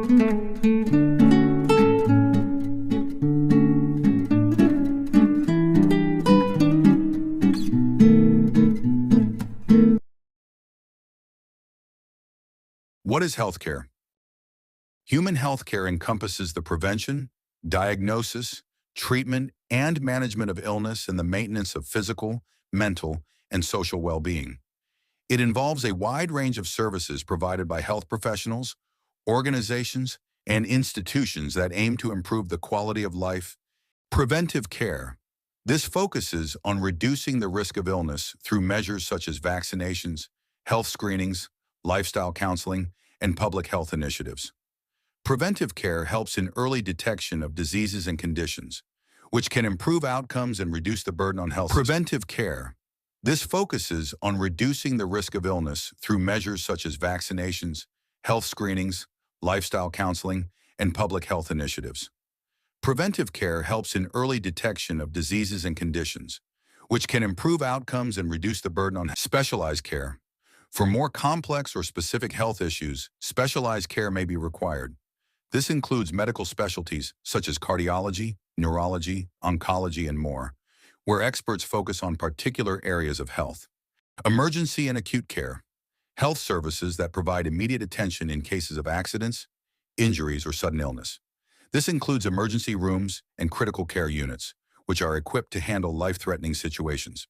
What is healthcare? Human healthcare encompasses the prevention, diagnosis, treatment, and management of illness and the maintenance of physical, mental, and social well-being. It involves a wide range of services provided by health professionals, organizations, and institutions that aim to improve the quality of life. Preventive care. This focuses on reducing the risk of illness through measures such as vaccinations, health screenings, lifestyle counseling, and public health initiatives. Preventive care helps in early detection of diseases and conditions, which can improve outcomes and reduce the burden on health. Preventive care. This focuses on reducing the risk of illness through measures such as vaccinations, health screenings, lifestyle counseling, and public health initiatives. Preventive care helps in early detection of diseases and conditions, which can improve outcomes and reduce the burden on specialized care. For more complex or specific health issues, specialized care may be required. This includes medical specialties such as cardiology, neurology, oncology, and more, where experts focus on particular areas of health. Emergency and acute care. Health services that provide immediate attention in cases of accidents, injuries, or sudden illness. This includes emergency rooms and critical care units, which are equipped to handle life-threatening situations.